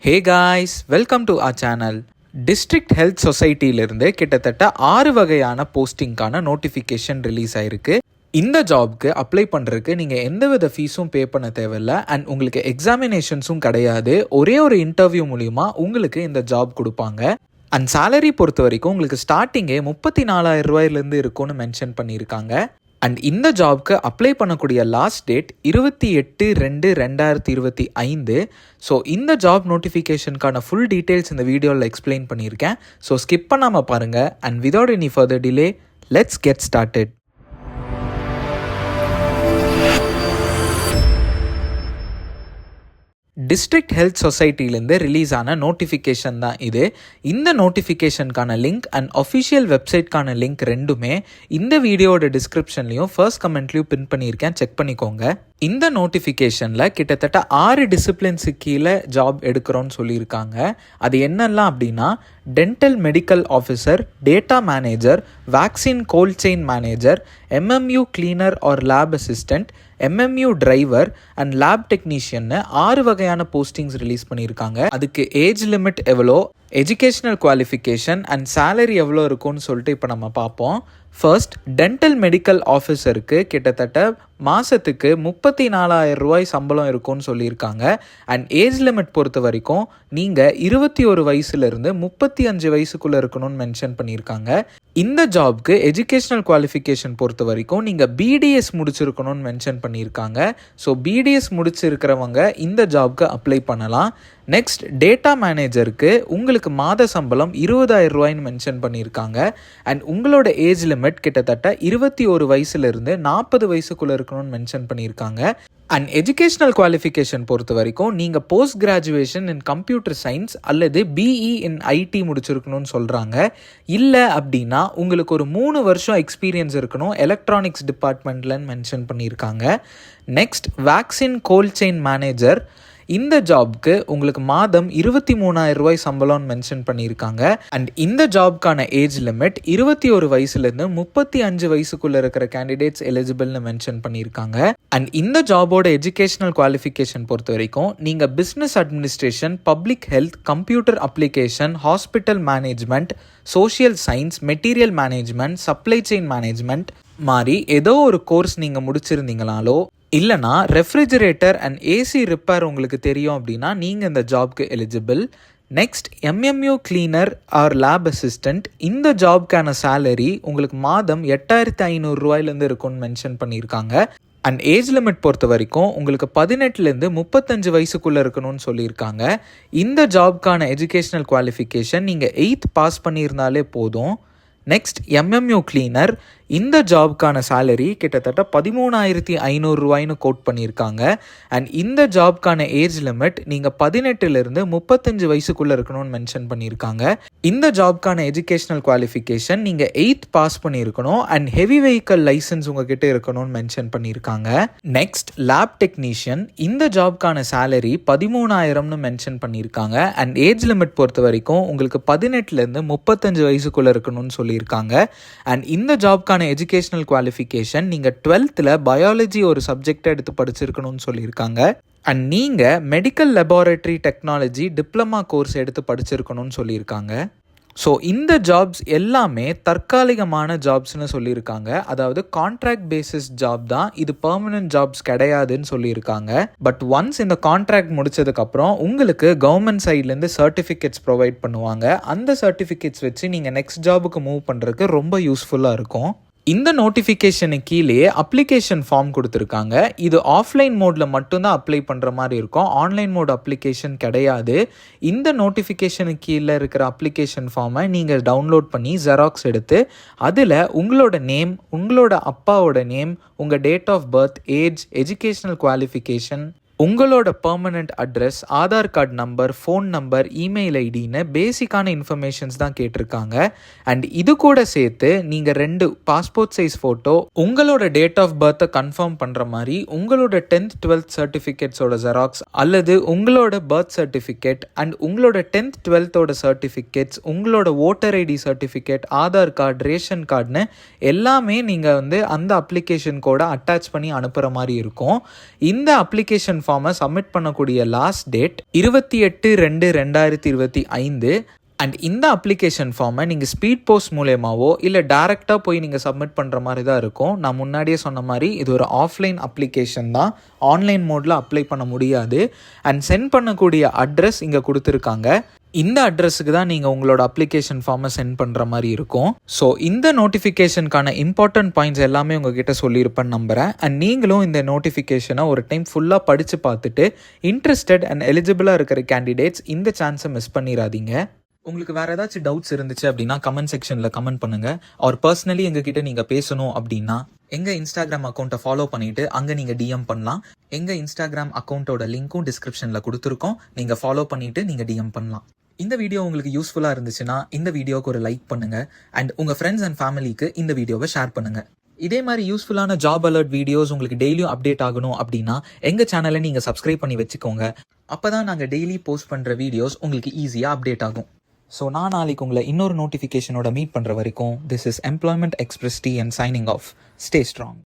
Hey guys, welcome to our channel. District health சொசைட்டியிலிருந்து கிட்டத்தட்ட 6 வகையான போஸ்டிங்கான நோட்டிஃபிகேஷன் ரிலீஸ் ஆயிருக்கு. இந்த ஜாப்க்கு அப்ளை பண்ணுறதுக்கு நீங்கள் எந்தவித ஃபீஸும் பே பண்ண தேவையில்லை அண்ட் உங்களுக்கு எக்ஸாமினேஷன்ஸும் கிடையாது. ஒரே ஒரு இன்டர்வியூ மூலிமா உங்களுக்கு இந்த ஜாப் கொடுப்பாங்க. அண்ட் சேலரி பொறுத்த வரைக்கும் உங்களுக்கு ஸ்டார்டிங்கே 34,000 ரூபாயிலேருந்து இருக்கும்னு மென்ஷன் பண்ணியிருக்காங்க. அண்ட் இந்த ஜாப்க்கு அப்ளை பண்ணக்கூடிய லாஸ்ட் டேட் 28/2/2025. ஸோ இந்த ஜாப் நோட்டிஃபிகேஷனுக்கான ஃபுல் டீட்டெயில்ஸ் இந்த வீடியோவில் எக்ஸ்பிளைன் பண்ணியிருக்கேன். ஸோ ஸ்கிப் பண்ணாமல் பாருங்கள். And without any further delay, let's get started. District health சொசைட்டிலேருந்து ரிலீஸ் ஆன நோட்டிஃபிகேஷன் தான் இது. இந்த நோட்டிஃபிகேஷனுக்கான லிங்க் அண்ட் அஃபிஷியல் வெப்சைட்கான லிங்க் ரெண்டுமே இந்த வீடியோட டிஸ்கிரிப்ஷன்லையும் ஃபர்ஸ்ட் கமெண்ட்லையும் பின் பண்ணியிருக்கேன், செக் பண்ணிக்கோங்க. இந்த நோட்டிஃபிகேஷனில் கிட்டத்தட்ட 6 டிசிப்ளின்ஸுக்கு கீழே ஜாப் எடுக்கிறோன்னு சொல்லியிருக்காங்க. அது என்னெல்லாம் அப்படின்னா, dental medical officer, data manager, vaccine cold chain manager, MMU cleaner or lab assistant, MMU driver and lab டெக்னீஷியன்னு 6 வகையான போஸ்டிங்ஸ் ரிலீஸ் பண்ணியிருக்காங்க. அதுக்கு ஏஜ் லிமிட் எவ்வளோ, எஜுகேஷனல் குவாலிஃபிகேஷன் அண்ட் சேலரி எவ்வளோ இருக்கும்னு சொல்லிட்டு இப்போ நம்ம பார்ப்போம். ஃபர்ஸ்ட், டென்டல் மெடிக்கல் ஆஃபீஸருக்கு கிட்டத்தட்ட மாதத்துக்கு 34,000 ரூபாய் சம்பளம் இருக்கும்னு சொல்லியிருக்காங்க. அண்ட் ஏஜ் லிமிட் பொறுத்த வரைக்கும் நீங்கள் 21 வயசுலேருந்து 35 வயசுக்குள்ளே இருக்கணும்னு மென்ஷன் பண்ணியிருக்காங்க. இந்த ஜாப்க்கு எஜுகேஷனல் குவாலிஃபிகேஷன் பொறுத்த வரைக்கும் நீங்கள் BDS முடிச்சிருக்கணும்னு மென்ஷன் பண்ணியிருக்காங்க. ஸோ BDS முடிச்சிருக்கிறவங்க இந்த ஜாப்க்கு அப்ளை பண்ணலாம். நெக்ஸ்ட், டேட்டா மேனேஜருக்கு உங்களுக்கு மாத சம்பளம் 20,000 ரூபாய்னு மென்ஷன் பண்ணியிருக்காங்க. அண்ட் உங்களோட ஏஜ் லிமிட் கிட்டத்தட்ட 21 வயசுலேருந்து 40 வயசுக்குள்ளே இருக்கணும்னு மென்ஷன் பண்ணியிருக்காங்க. அண்ட் எஜுகேஷனல் குவாலிஃபிகேஷன் பொறுத்த வரைக்கும் நீங்கள் post graduation in computer science அல்லது BE இன் IT முடிச்சிருக்கணும்னு சொல்கிறாங்க. இல்லை அப்படின்னா உங்களுக்கு ஒரு 3 வருஷம் எக்ஸ்பீரியன்ஸ் இருக்கணும் எலக்ட்ரானிக்ஸ் டிபார்ட்மெண்ட்லன்னு மென்ஷன் பண்ணியிருக்காங்க. Next, vaccine cold chain manager. இந்த ஜாப்க்கு உங்களுக்கு மாதம் 23,000 ரூபாய் சம்பளம்னு மென்ஷன் பண்ணியிருக்காங்க. அண்ட் இந்த ஜாப்க்கான ஏஜ் லிமிட் 21 வயசுலேருந்து 35 வயசுக்குள்ளே இருக்கிற கேண்டிடேட்ஸ் எலிஜிபிள்னு மென்ஷன் பண்ணியிருக்காங்க. அண்ட் இந்த ஜாபோட எஜுகேஷனல் குவாலிஃபிகேஷன் பொறுத்த வரைக்கும் நீங்கள் business administration, public health, computer application, hospital management, social science, material management, supply chain management மாதிரி ஏதோ ஒரு கோர்ஸ் நீங்கள் முடிச்சிருந்தீங்கனாலோ இல்லைனா ரெஃப்ரிஜரேட்டர் அண்ட் AC ரிப்பேர் உங்களுக்கு தெரியும் அப்படின்னா நீங்கள் இந்த ஜாப்க்கு eligible. Next, MMU cleaner or lab assistant. இந்த ஜாப்க்கான சேலரி உங்களுக்கு மாதம் 8,500 ரூபாயிலேருந்து இருக்கும்னு மென்ஷன் பண்ணியிருக்காங்க. அண்ட் ஏஜ் லிமிட் பொறுத்த வரைக்கும் உங்களுக்கு 18லேருந்து 35 வயசுக்குள்ளே இருக்கணும்னு சொல்லியிருக்காங்க. இந்த ஜாப்க்கான எஜுகேஷனல் குவாலிஃபிகேஷன் நீங்கள் 8th பாஸ் பண்ணியிருந்தாலே போதும். Next, MMU cleaner. இந்த ஜாப்க்கான சேலரி கிட்டத்தட்ட 13,500 ரூபாய்னு கோட் பண்ணியிருக்காங்க. அண்ட் இந்த ஜாப்க்கான ஏஜ் லிமிட் நீங்கள் 18லேருந்து 35 வயசுக்குள்ளே இருக்கணும்னு மென்ஷன் பண்ணியிருக்காங்க. இந்த ஜாப்க்கான எஜுகேஷனல் குவாலிஃபிகேஷன் நீங்கள் 8th பாஸ் பண்ணியிருக்கணும் அண்ட் ஹெவி வெஹிக்கல் லைசன்ஸ் உங்ககிட்ட இருக்கணும்னு மென்ஷன் பண்ணியிருக்காங்க. Next, lab technician. இந்த ஜாப்க்கான சேலரி 13,000னு மென்ஷன் பண்ணியிருக்காங்க. அண்ட் ஏஜ் லிமிட் பொறுத்த வரைக்கும் உங்களுக்கு 18லேருந்து 35 வயசுக்குள்ளே இருக்கணும்னு சொல்லியிருக்காங்க. அண்ட் இந்த ஜாப்க்கான எஜுகேஷனல் குவாலிஃபிகேஷன் நீங்கள் 12th பயாலஜி ஒரு சப்ஜெக்டை எடுத்து படிச்சிருக்கணும்னு சொல்லியிருக்காங்க. அண்ட் நீங்கள் medical laboratory technology diploma course எடுத்து படிச்சிருக்கணும்னு சொல்லியிருக்காங்க. ஸோ இந்த ஜாப்ஸ் எல்லாமே தற்காலிகமான ஜாப்ஸ்னு சொல்லியிருக்காங்க. அதாவது கான்ட்ராக்ட் பேசிஸ் ஜாப் தான், இது பெர்மனன்ட் ஜாப்ஸ் கிடையாதுன்னு சொல்லியிருக்காங்க. பட் ஒன்ஸ் இந்த கான்ட்ராக்ட் முடிச்சதுக்கப்புறம் உங்களுக்கு கவர்மெண்ட் சைட்லேருந்து சர்டிஃபிகேட்ஸ் ப்ரொவைட் பண்ணுவாங்க. அந்த சர்டிஃபிகேட்ஸ் வச்சு நீங்கள் நெக்ஸ்ட் ஜாபுக்கு மூவ் பண்ணுறதுக்கு ரொம்ப யூஸ்ஃபுல்லாக இருக்கும். இந்த நோட்டிஃபிகேஷனுக்கு கீழே அப்ளிகேஷன் ஃபார்ம் கொடுத்துருக்காங்க. இது ஆஃப்லைன் மோடில் மட்டும்தான் அப்ளை பண்ணுற மாதிரி இருக்கும், ஆன்லைன் மோட் அப்ளிகேஷன் கிடையாது. இந்த நோட்டிஃபிகேஷனுக்கு கீழே இருக்கிற அப்ளிகேஷன் ஃபார்மை நீங்கள் டவுன்லோட் பண்ணி ஜெராக்ஸ் எடுத்து அதில் உங்களோட நேம், உங்களோட அப்பாவோட நேம், உங்கள் date of birth, age, educational qualification, உங்களோட permanent address, Aadhaar card number, phone number, email ஐடின்னு பேசிக்கான இன்ஃபர்மேஷன்ஸ் தான் கேட்டிருக்காங்க. அண்ட் இது கூட சேர்த்து நீங்கள் 2 பாஸ்போர்ட் சைஸ் ஃபோட்டோ, உங்களோட டேட் ஆஃப் பர்த்தை கன்ஃபார்ம் பண்ணுற மாதிரி உங்களோட 10th 12th சர்டிஃபிகேட்ஸோட ஜெராக்ஸ் அல்லது உங்களோட பர்த் சர்டிஃபிகேட் அண்ட் உங்களோட 10th 12th சர்டிஃபிகேட்ஸ், உங்களோட voter ID certificate, Aadhaar card, ration கார்டுன்னு எல்லாமே நீங்கள் அந்த அப்ளிகேஷன் கூட அட்டாச் பண்ணி அனுப்புகிற மாதிரி இருக்கும். இந்த அப்ளிகேஷன் ஃபார்மை சப்மிட் பண்ணக்கூடிய லாஸ்ட் டேட் 28/2/2025. அண்ட் இந்த அப்ளிகேஷன் ஃபார்மை நீங்கள் ஸ்பீட் போஸ்ட் மூலயமாவோ இல்லை டேரெக்டாக போய் நீங்கள் சப்மிட் பண்ணுற மாதிரி தான் இருக்கும். நான் முன்னாடியே சொன்ன மாதிரி இது ஒரு ஆஃப்லைன் அப்ளிகேஷன் தான், ஆன்லைன் மோடில் அப்ளை பண்ண முடியாது. அண்ட் சென்ட் பண்ணக்கூடிய அட்ரஸ் இங்கே கொடுத்துருக்காங்க. இந்த அட்ரஸுக்கு தான் நீங்கள் உங்களோட அப்ளிகேஷன் ஃபார்மை சென்ட் பண்ணுற மாதிரி இருக்கும். ஸோ இந்த நோட்டிஃபிகேஷனுக்கான இம்பார்ட்டன்ட் பாயிண்ட்ஸ் எல்லாமே உங்ககிட்ட சொல்லியிருப்பேன்னு நம்புகிறேன். அண்ட் நீங்களும் இந்த நோட்டிஃபிகேஷனை ஒரு டைம் ஃபுல்லாக படித்து பார்த்துட்டு இன்ட்ரெஸ்டட் அண்ட் எலிஜிபிளாக இருக்கிற கேண்டிடேட்ஸ் இந்த சான்ஸை மிஸ் பண்ணிடாதீங்க. உங்களுக்கு வேறு ஏதாச்சும் டவுட்ஸ் இருந்துச்சு அப்படின்னா கமெண்ட் செக்ஷனில் கமெண்ட் பண்ணுங்கள். ஆர் பர்சனலி எங்ககிட்ட நீங்கள் பேசணும் அப்படின்னா எங்கள் இன்ஸ்டாகிராம் அக்கௌண்ட்டை ஃபாலோ பண்ணிவிட்டு அங்கே நீங்கள் டிஎம் பண்ணலாம். எங்கள் இன்ஸ்டாகிராம் அக்கௌண்ட்டோட லிங்க்கும் டிஸ்கிரிப்ஷனில் கொடுத்துருக்கோம். நீங்கள் ஃபாலோ பண்ணிவிட்டு நீங்கள் டிஎம் பண்ணலாம். இந்த வீடியோ உங்களுக்கு யூஸ்ஃபுல்லாக இருந்துச்சுன்னா இந்த வீடியோவுக்கு ஒரு லைக் பண்ணுங்கள். அண்ட் உங்கள் ஃப்ரெண்ட்ஸ் அண்ட் ஃபேமிலிக்கு இந்த வீடியோவை ஷேர் பண்ணுங்கள். இதே மாதிரி யூஸ்ஃபுல்லான ஜாப் அலர்ட் வீடியோஸ் உங்களுக்கு டெய்லியும் அப்டேட் ஆகணும் அப்படின்னா எங்கள் சேனலை நீங்கள் சப்ஸ்கிரைப் பண்ணி வச்சுக்கோங்க. அப்போ தான் நாங்கள் டெய்லி போஸ்ட் பண்ணுற வீடியோஸ் உங்களுக்கு ஈஸியாக அப்டேட் ஆகும். ஸோ நான் நாளைக்கு உங்களை இன்னொரு நோட்டிஃபிகேஷனோட மீட் பண்ணுற வரைக்கும் this is employment express T and signing off. Stay strong.